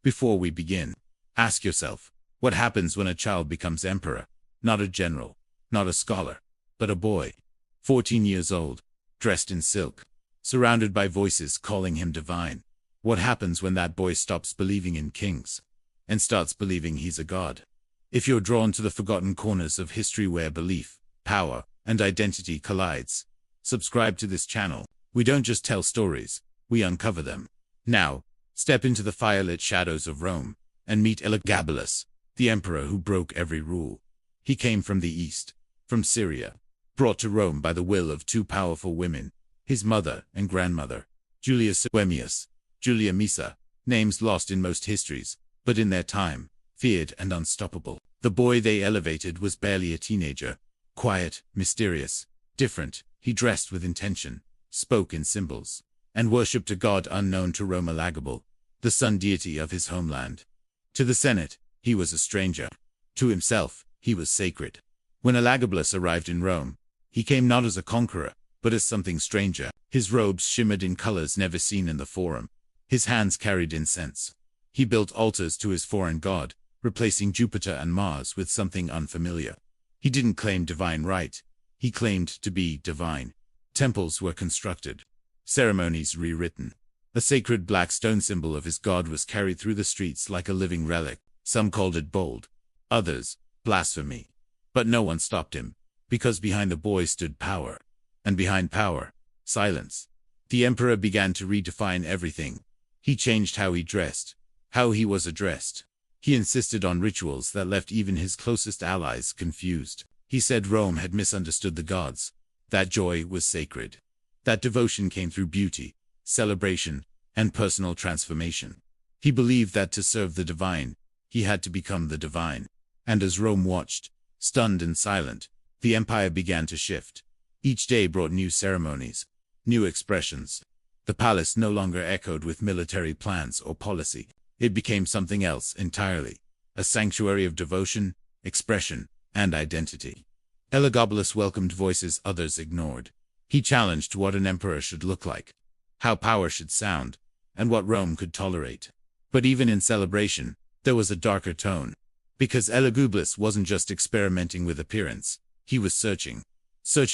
Before we begin, ask yourself, what happens when a child becomes emperor? Not a general, not a scholar, but a boy, 14 years old, dressed in silk, surrounded by voices calling him divine. What happens when that boy stops believing in kings and starts believing he's a god? If you're drawn to the forgotten corners of history where belief, power, and identity collides, subscribe to this channel. We don't just tell stories, we uncover them. Now, step into the firelit shadows of Rome and meet Elagabalus, the emperor who broke every rule. He came from the east, from Syria, brought to Rome by the will of two powerful women, his mother and grandmother, Julia Suemius, Julia Misa, names lost in most histories, but in their time, feared and unstoppable. The boy they elevated was barely a teenager, quiet, mysterious, different. He dressed with intention, spoke in symbols, and worshipped a god unknown to Rome, Elagabalus, the sun deity of his homeland. To the Senate, he was a stranger. To himself, he was sacred. When Elagabalus arrived in Rome, he came not as a conqueror, but as something stranger. His robes shimmered in colors never seen in the Forum. His hands carried incense. He built altars to his foreign god, replacing Jupiter and Mars with something unfamiliar. He didn't claim divine right. He claimed to be divine. Temples were constructed, ceremonies rewritten. A sacred black stone symbol of his god was carried through the streets like a living relic. Some called it bold, others, blasphemy. But no one stopped him, because behind the boy stood power. And behind power, silence. The emperor began to redefine everything. He changed how he dressed, how he was addressed. He insisted on rituals that left even his closest allies confused. He said Rome had misunderstood the gods. That joy was sacred. That devotion came through beauty, celebration, and personal transformation. He believed that to serve the divine, he had to become the divine. And as Rome watched, stunned and silent, the empire began to shift. Each day brought new ceremonies, new expressions. The palace no longer echoed with military plans or policy. It became something else entirely, a sanctuary of devotion, expression, and identity. Elagabalus welcomed voices others ignored. He challenged what an emperor should look like, how power should sound, and what Rome could tolerate. But even in celebration, there was a darker tone. Because Elagabalus wasn't just experimenting with appearance, he was searching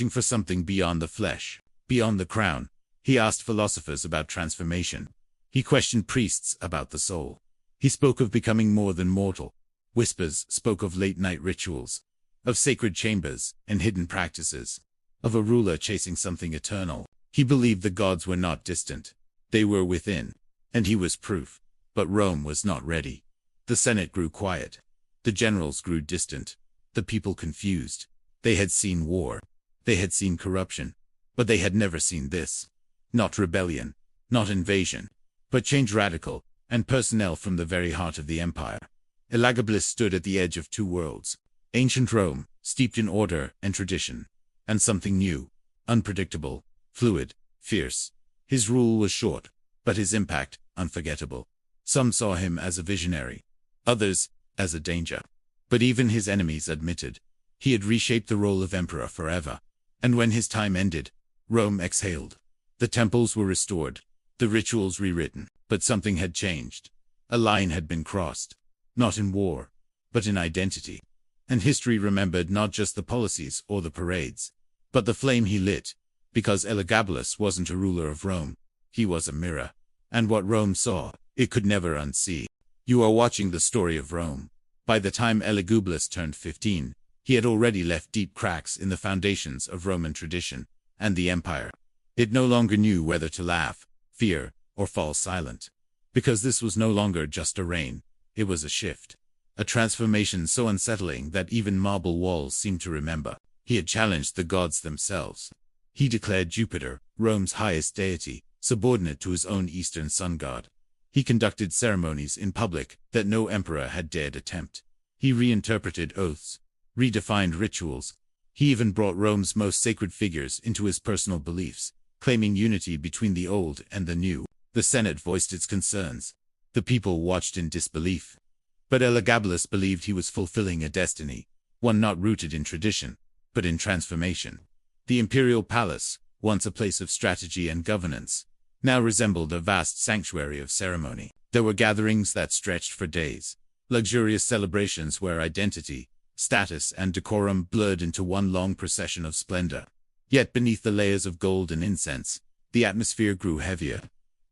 for something beyond the flesh, beyond the crown. He asked philosophers about transformation. He questioned priests about the soul. He spoke of becoming more than mortal. Whispers spoke of late-night rituals, of sacred chambers and hidden practices, of a ruler chasing something eternal. He believed the gods were not distant. They were within, and he was proof. But Rome was not ready. The Senate grew quiet. The generals grew distant. The people confused. They had seen war. They had seen corruption. But they had never seen this. Not rebellion, not invasion, but change radical and personnel from the very heart of the empire. Elagabalus stood at the edge of two worlds. Ancient Rome, steeped in order and tradition, and something new, unpredictable, fluid, fierce. His rule was short, but his impact unforgettable. Some saw him as a visionary, others as a danger. But even his enemies admitted he had reshaped the role of emperor forever. And when his time ended, Rome exhaled. The temples were restored, the rituals rewritten, but something had changed. A line had been crossed, not in war, but in identity. And history remembered not just the policies or the parades, but the flame he lit, because Elagabalus wasn't a ruler of Rome, he was a mirror. And what Rome saw, it could never unsee. You are watching the story of Rome. By the time Elagabalus turned 15, he had already left deep cracks in the foundations of Roman tradition and the empire. It no longer knew whether to laugh, fear, or fall silent. Because this was no longer just a reign, it was a shift. A transformation so unsettling that even marble walls seemed to remember. He had challenged the gods themselves. He declared Jupiter, Rome's highest deity, subordinate to his own eastern sun god. He conducted ceremonies in public that no emperor had dared attempt. He reinterpreted oaths, redefined rituals. He even brought Rome's most sacred figures into his personal beliefs, claiming unity between the old and the new. The Senate voiced its concerns. The people watched in disbelief. But Elagabalus believed he was fulfilling a destiny, one not rooted in tradition, but in transformation. The imperial palace, once a place of strategy and governance, now resembled a vast sanctuary of ceremony. There were gatherings that stretched for days, luxurious celebrations where identity, status, and decorum blurred into one long procession of splendor. Yet beneath the layers of gold and incense, the atmosphere grew heavier.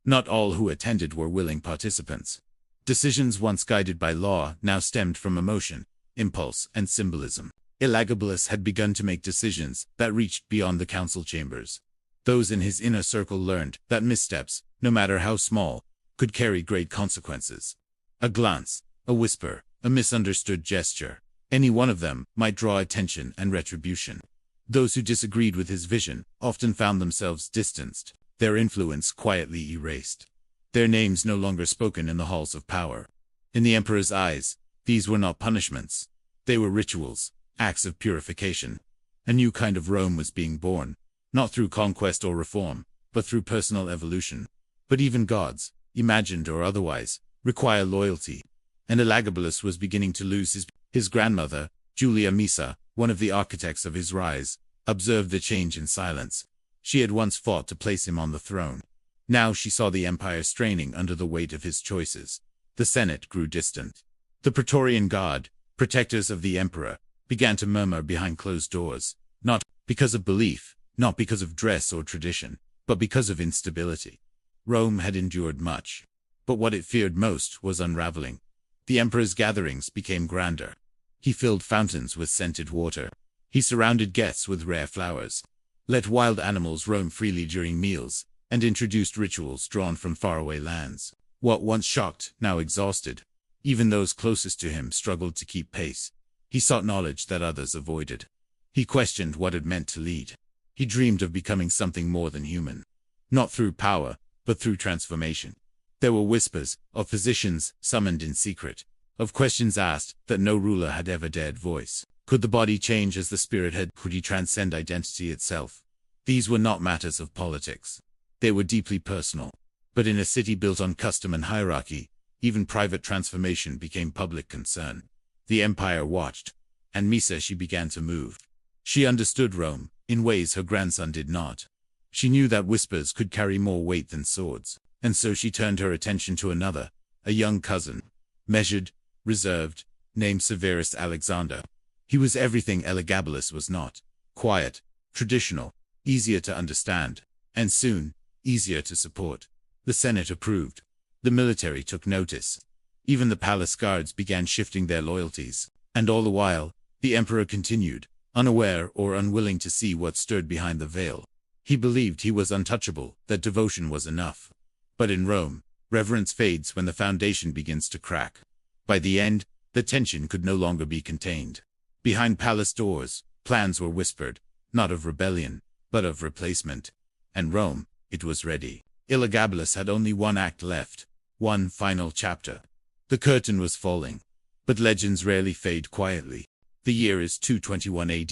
Not all who attended were willing participants. Decisions once guided by law now stemmed from emotion, impulse, and symbolism. Elagabalus had begun to make decisions that reached beyond the council chambers. Those in his inner circle learned that missteps, no matter how small, could carry great consequences. A glance, a whisper, a misunderstood gesture, any one of them might draw attention and retribution. Those who disagreed with his vision often found themselves distanced, their influence quietly erased. Their names no longer spoken in the halls of power. In the emperor's eyes, these were not punishments. They were rituals, acts of purification. A new kind of Rome was being born, not through conquest or reform, but through personal evolution. But even gods, imagined or otherwise, require loyalty. And Elagabalus was beginning to lose his grandmother, Julia Misa, one of the architects of his rise, observed the change in silence. She had once fought to place him on the throne. Now she saw the empire straining under the weight of his choices. The Senate grew distant. The Praetorian Guard, protectors of the emperor, began to murmur behind closed doors, not because of belief, not because of dress or tradition, but because of instability. Rome had endured much, but what it feared most was unraveling. The emperor's gatherings became grander. He filled fountains with scented water. He surrounded guests with rare flowers, let wild animals roam freely during meals, and introduced rituals drawn from faraway lands. What once shocked, now exhausted. Even those closest to him struggled to keep pace. He sought knowledge that others avoided. He questioned what it meant to lead. He dreamed of becoming something more than human. Not through power, but through transformation. There were whispers of physicians summoned in secret, of questions asked that no ruler had ever dared voice. Could the body change as the spirit had? Could he transcend identity itself? These were not matters of politics. They were deeply personal. But in a city built on custom and hierarchy, even private transformation became public concern. The empire watched, and Misa she began to move. She understood Rome, in ways her grandson did not. She knew that whispers could carry more weight than swords, and so she turned her attention to another, a young cousin, measured, reserved, named Severus Alexander. He was everything Elagabalus was not: quiet, traditional, easier to understand, and soon, easier to support. The Senate approved. The military took notice. Even the palace guards began shifting their loyalties. And all the while, the emperor continued, unaware or unwilling to see what stirred behind the veil. He believed he was untouchable, that devotion was enough. But in Rome, reverence fades when the foundation begins to crack. By the end, the tension could no longer be contained. Behind palace doors, plans were whispered, not of rebellion, but of replacement. And Rome, it was ready. Elagabalus had only one act left, one final chapter. The curtain was falling. But legends rarely fade quietly. The year is 221 AD.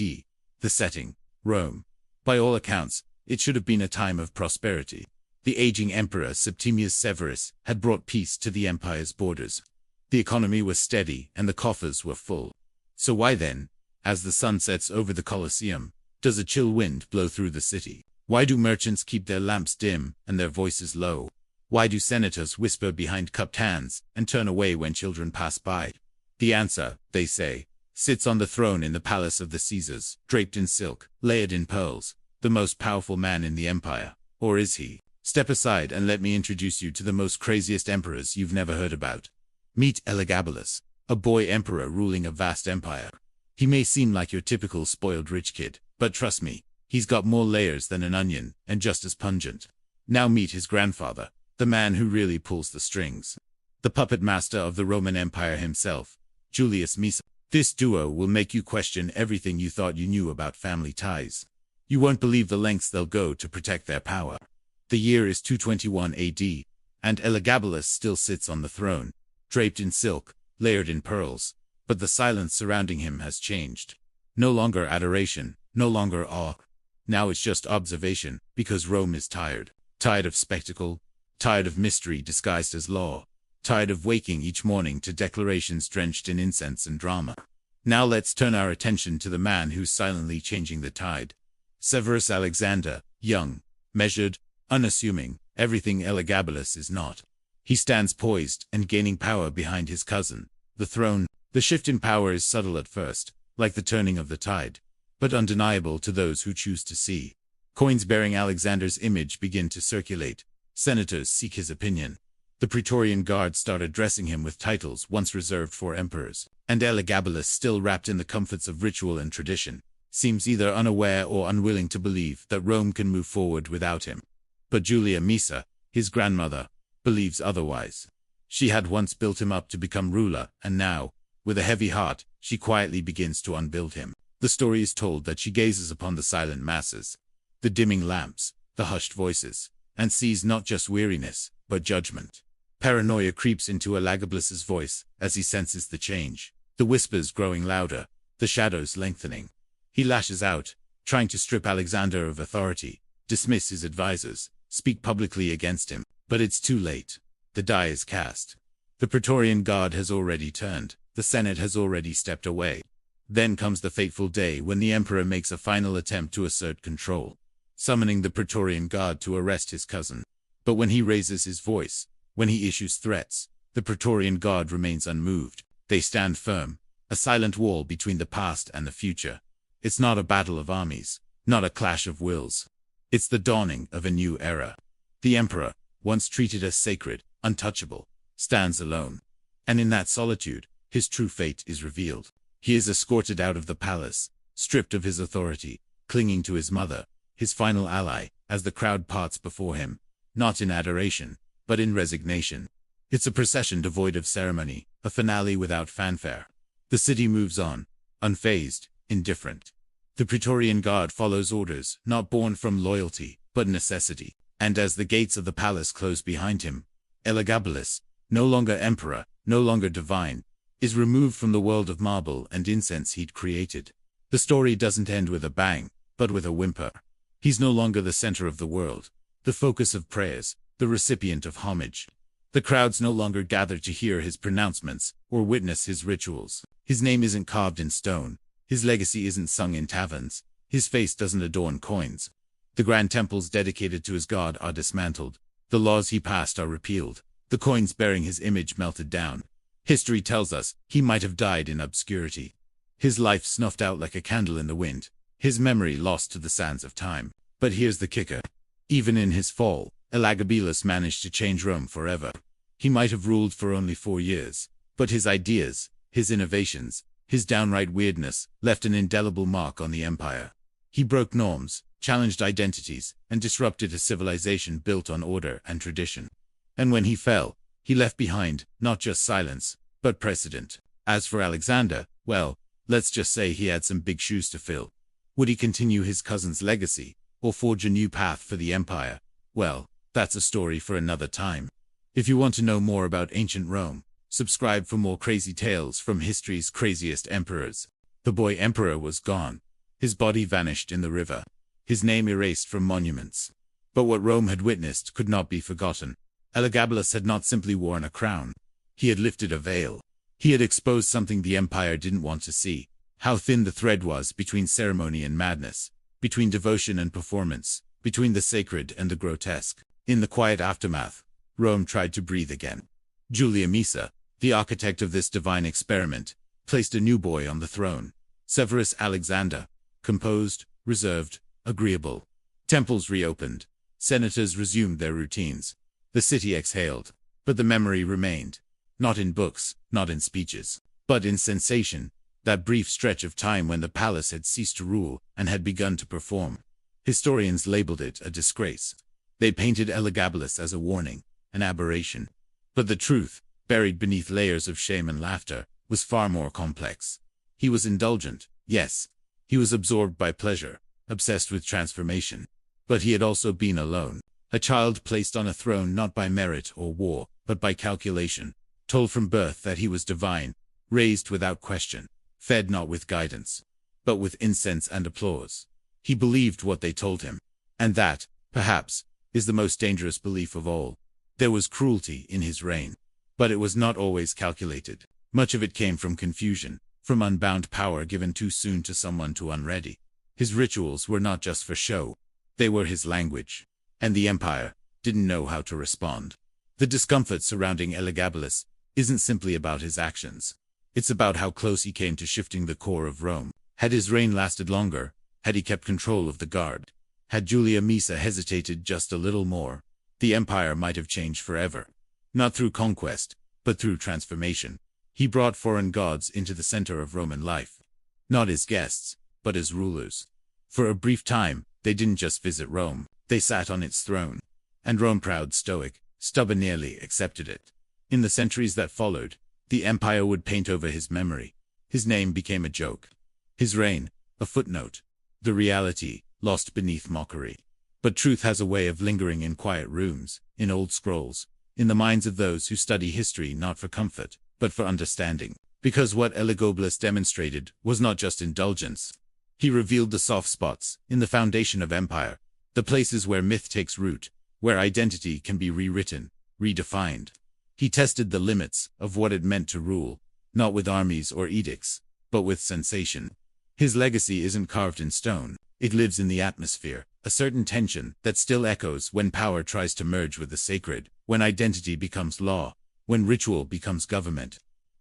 The setting, Rome. By all accounts, it should have been a time of prosperity. The aging emperor Septimius Severus had brought peace to the empire's borders. The economy was steady and the coffers were full. So why then, as the sun sets over the Colosseum, does a chill wind blow through the city? Why do merchants keep their lamps dim and their voices low? Why do senators whisper behind cupped hands and turn away when children pass by? The answer, they say, sits on the throne in the palace of the Caesars, draped in silk, layered in pearls, the most powerful man in the empire. Or is he? Step aside and let me introduce you to the most craziest emperors you've never heard about. Meet Elagabalus, a boy emperor ruling a vast empire. He may seem like your typical spoiled rich kid, but trust me, he's got more layers than an onion, and just as pungent. Now meet his grandfather, the man who really pulls the strings. The puppet master of the Roman Empire himself, Julius Misa. This duo will make you question everything you thought you knew about family ties. You won't believe the lengths they'll go to protect their power. The year is 221 AD, and Elagabalus still sits on the throne, draped in silk, layered in pearls, but the silence surrounding him has changed. No longer adoration, no longer awe. Now it's just observation, because Rome is tired. Tired of spectacle, tired of mystery disguised as law, tired of waking each morning to declarations drenched in incense and drama. Now let's turn our attention to the man who's silently changing the tide. Severus Alexander, young, measured, unassuming, everything Elagabalus is not. He stands poised and gaining power behind his cousin, the throne. The shift in power is subtle at first, like the turning of the tide, but undeniable to those who choose to see. Coins bearing Alexander's image begin to circulate. Senators seek his opinion. The Praetorian Guard start addressing him with titles once reserved for emperors, and Elagabalus, still wrapped in the comforts of ritual and tradition, seems either unaware or unwilling to believe that Rome can move forward without him. But Julia Misa, his grandmother, believes otherwise. She had once built him up to become ruler, and now, with a heavy heart, she quietly begins to unbuild him. The story is told that she gazes upon the silent masses, the dimming lamps, the hushed voices, and sees not just weariness, but judgment. Paranoia creeps into Elagabalus's voice as he senses the change, the whispers growing louder, the shadows lengthening. He lashes out, trying to strip Alexander of authority, dismiss his advisors, speak publicly against him, but it's too late. The die is cast. The Praetorian Guard has already turned, the Senate has already stepped away. Then comes the fateful day when the emperor makes a final attempt to assert control, summoning the Praetorian Guard to arrest his cousin. But when he raises his voice, when he issues threats, the Praetorian Guard remains unmoved. They stand firm, a silent wall between the past and the future. It's not a battle of armies, not a clash of wills. It's the dawning of a new era. The emperor, once treated as sacred, untouchable, stands alone. And in that solitude, his true fate is revealed. He is escorted out of the palace, stripped of his authority, clinging to his mother, his final ally, as the crowd parts before him, not in adoration, but in resignation. It's a procession devoid of ceremony, a finale without fanfare. The city moves on, unfazed, indifferent. The Praetorian Guard follows orders, not born from loyalty, but necessity. And as the gates of the palace close behind him, Elagabalus, no longer emperor, no longer divine, is removed from the world of marble and incense he'd created. The story doesn't end with a bang, but with a whimper. He's no longer the center of the world, the focus of prayers, the recipient of homage. The crowds no longer gather to hear his pronouncements or witness his rituals. His name isn't carved in stone. His legacy isn't sung in taverns. His face doesn't adorn coins. The grand temples dedicated to his god are dismantled. The laws he passed are repealed. The coins bearing his image melted down. History tells us he might have died in obscurity. His life snuffed out like a candle in the wind. His memory lost to the sands of time. But here's the kicker. Even in his fall, Elagabalus managed to change Rome forever. He might have ruled for only 4 years, but his ideas, his innovations, his downright weirdness left an indelible mark on the empire. He broke norms, challenged identities, and disrupted a civilization built on order and tradition. And when he fell, he left behind not just silence, but precedent. As for Alexander, well, let's just say he had some big shoes to fill. Would he continue his cousin's legacy, or forge a new path for the empire? Well, that's a story for another time. If you want to know more about ancient Rome, subscribe for more crazy tales from history's craziest emperors. The boy emperor was gone. His body vanished in the river. His name erased from monuments. But what Rome had witnessed could not be forgotten. Elagabalus had not simply worn a crown. He had lifted a veil. He had exposed something the empire didn't want to see. How thin the thread was between ceremony and madness, between devotion and performance, between the sacred and the grotesque. In the quiet aftermath, Rome tried to breathe again. Julia Misa, the architect of this divine experiment, placed a new boy on the throne. Severus Alexander, composed, reserved, agreeable. Temples reopened. Senators resumed their routines. The city exhaled, but the memory remained. Not in books, not in speeches, but in sensation, that brief stretch of time when the palace had ceased to rule and had begun to perform. Historians labeled it a disgrace. They painted Elagabalus as a warning, an aberration. But the truth, buried beneath layers of shame and laughter, was far more complex. He was indulgent, yes. He was absorbed by pleasure, obsessed with transformation. But he had also been alone. A child placed on a throne not by merit or war, but by calculation, told from birth that he was divine, raised without question, fed not with guidance, but with incense and applause. He believed what they told him. And that, perhaps, is the most dangerous belief of all. There was cruelty in his reign. But it was not always calculated. Much of it came from confusion, from unbound power given too soon to someone too unready. His rituals were not just for show. They were his language. And the empire didn't know how to respond. The discomfort surrounding Elagabalus isn't simply about his actions. It's about how close he came to shifting the core of Rome. Had his reign lasted longer, had he kept control of the guard, had Julia Misa hesitated just a little more, the empire might have changed forever. Not through conquest, but through transformation. He brought foreign gods into the center of Roman life. Not as guests, but as rulers. For a brief time, they didn't just visit Rome, they sat on its throne. And Rome, proud, stoic, stubbornly accepted it. In the centuries that followed, the empire would paint over his memory. His name became a joke. His reign, a footnote. The reality, lost beneath mockery. But truth has a way of lingering in quiet rooms, in old scrolls, in the minds of those who study history not for comfort, but for understanding. Because what Elagabalus demonstrated was not just indulgence. He revealed the soft spots in the foundation of empire, the places where myth takes root, where identity can be rewritten, redefined. He tested the limits of what it meant to rule, not with armies or edicts, but with sensation. His legacy isn't carved in stone, it lives in the atmosphere, a certain tension that still echoes when power tries to merge with the sacred, when identity becomes law, when ritual becomes government.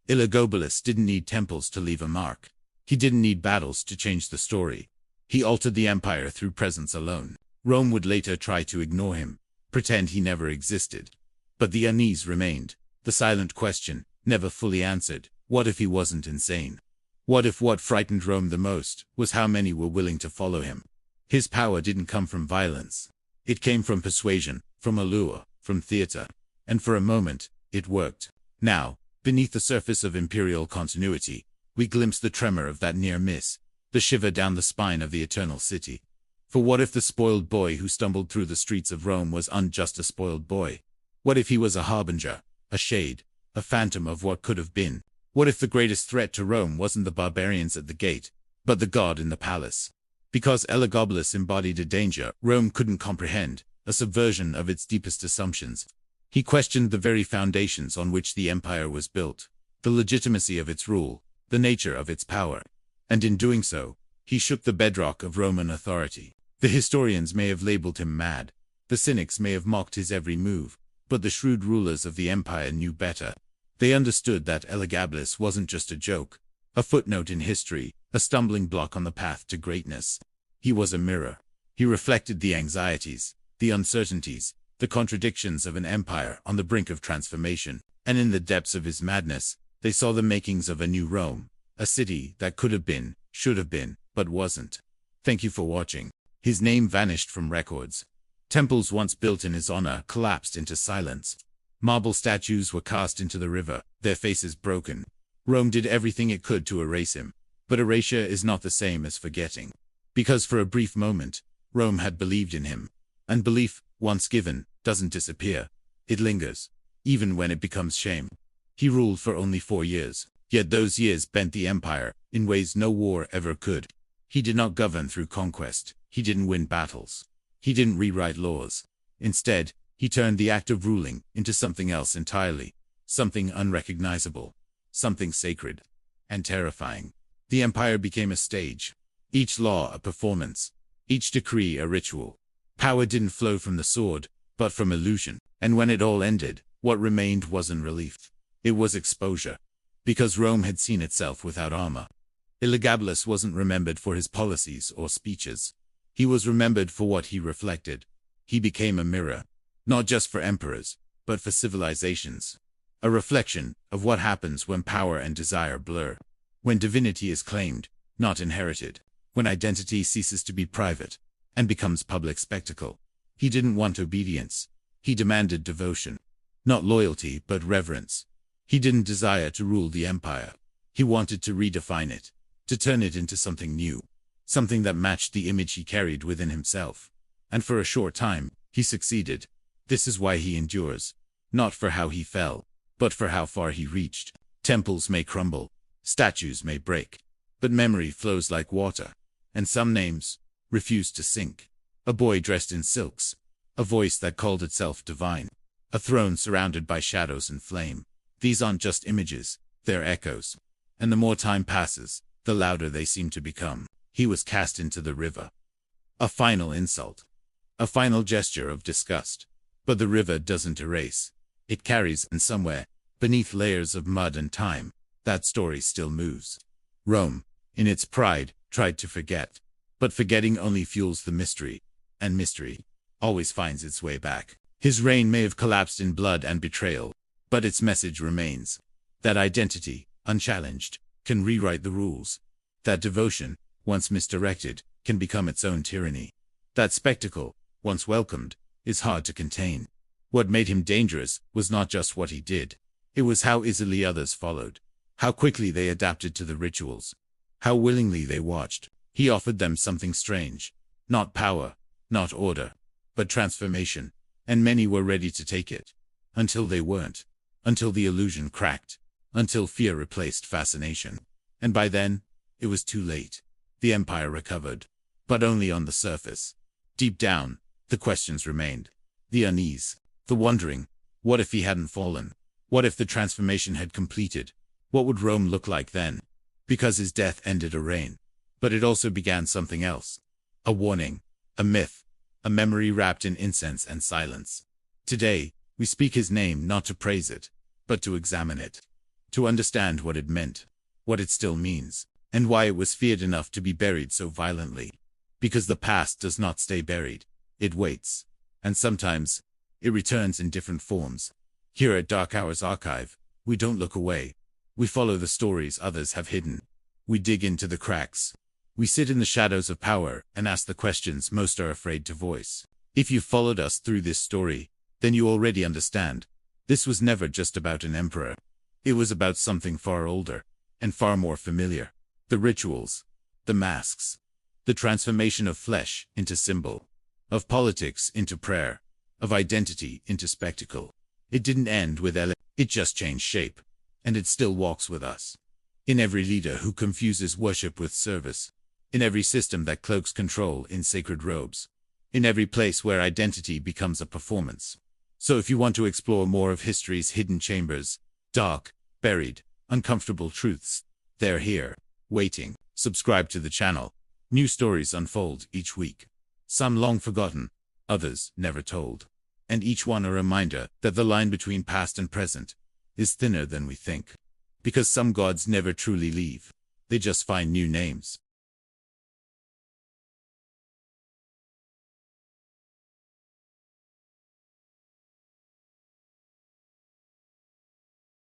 Elagabalus didn't need temples to leave a mark. He didn't need battles to change the story. He altered the empire through presence alone. Rome would later try to ignore him, pretend he never existed. But the unease remained, the silent question, never fully answered. What if he wasn't insane? What if what frightened Rome the most was how many were willing to follow him? His power didn't come from violence. It came from persuasion, from allure, from theater. And for a moment, it worked. Now, beneath the surface of imperial continuity, we glimpse the tremor of that near miss, the shiver down the spine of the eternal city. For what if the spoiled boy who stumbled through the streets of Rome was just a spoiled boy? What if he was a harbinger, a shade, a phantom of what could have been? What if the greatest threat to Rome wasn't the barbarians at the gate, but the god in the palace? Because Elagabalus embodied a danger Rome couldn't comprehend, a subversion of its deepest assumptions. He questioned the very foundations on which the empire was built, the legitimacy of its rule, the nature of its power. And in doing so, he shook the bedrock of Roman authority. The historians may have labeled him mad, the cynics may have mocked his every move, but the shrewd rulers of the empire knew better. They understood that Elagabalus wasn't just a joke, a footnote in history, a stumbling block on the path to greatness. He was a mirror. He reflected the anxieties, the uncertainties, the contradictions of an empire on the brink of transformation. And in the depths of his madness, they saw the makings of a new Rome, a city that could have been, should have been, but wasn't. Thank you for watching. His name vanished from records. Temples once built in his honor collapsed into silence. Marble statues were cast into the river, their faces broken. Rome did everything it could to erase him. But erasure is not the same as forgetting. Because for a brief moment, Rome had believed in him. And belief, once given, doesn't disappear. It lingers, even when it becomes shame. He ruled for only 4 years, yet those years bent the empire in ways no war ever could. He did not govern through conquest. He didn't win battles. He didn't rewrite laws. Instead, he turned the act of ruling into something else entirely, something unrecognizable, something sacred and terrifying. The empire became a stage, each law a performance, each decree a ritual. Power didn't flow from the sword, but from illusion. And when it all ended, what remained wasn't relief. It was exposure. Because Rome had seen itself without armor. Elagabalus wasn't remembered for his policies or speeches. He was remembered for what he reflected. He became a mirror, not just for emperors, but for civilizations. A reflection of what happens when power and desire blur. When divinity is claimed, not inherited. When identity ceases to be private and becomes public spectacle. He didn't want obedience. He demanded devotion. Not loyalty, but reverence. He didn't desire to rule the empire. He wanted to redefine it, to turn it into something new, something that matched the image he carried within himself. And for a short time, he succeeded. This is why he endures. Not for how he fell, but for how far he reached. Temples may crumble, statues may break, but memory flows like water. And some names refuse to sink. A boy dressed in silks, a voice that called itself divine, a throne surrounded by shadows and flame. These aren't just images, they're echoes. And the more time passes, the louder they seem to become. He was cast into the river. A final insult. A final gesture of disgust. But the river doesn't erase. it carries, and somewhere, beneath layers of mud and time, that story still moves. Rome, in its pride, tried to forget. But forgetting only fuels the mystery, and mystery always finds its way back. His reign may have collapsed in blood and betrayal, but its message remains. That identity, unchallenged, can rewrite the rules. That devotion, once misdirected, can become its own tyranny. That spectacle, once welcomed, is hard to contain. What made him dangerous was not just what he did. It was how easily others followed, how quickly they adapted to the rituals, how willingly they watched. He offered them something strange. Not power, not order, but transformation. And many were ready to take it. Until they weren't. Until the illusion cracked. Until fear replaced fascination. And by then, it was too late. The empire recovered. But only on the surface. Deep down, the questions remained. The unease. The wondering. What if he hadn't fallen? What if the transformation had completed? What would Rome look like then? Because his death ended a reign. But it also began something else. A warning. A myth. A memory wrapped in incense and silence. Today, we speak his name not to praise it, but to examine it. To understand what it meant. What it still means. And why it was feared enough to be buried so violently. Because the past does not stay buried. It waits. And sometimes, it returns in different forms. Here at Dark Hours Archive, we don't look away. We follow the stories others have hidden. We dig into the cracks. We sit in the shadows of power and ask the questions most are afraid to voice. If you've followed us through this story, then you already understand. This was never just about an emperor. It was about something far older and far more familiar. The rituals, the masks, the transformation of flesh into symbol, of politics into prayer, of identity into spectacle. It didn't end with it just changed shape, and it still walks with us. In every leader who confuses worship with service, in every system that cloaks control in sacred robes, in every place where identity becomes a performance. So if you want to explore more of history's hidden chambers, dark, buried, uncomfortable truths, they're here, waiting. Subscribe to the channel. New stories unfold each week. Some long forgotten, others never told. And each one a reminder that the line between past and present is thinner than we think. Because some gods never truly leave. They just find new names.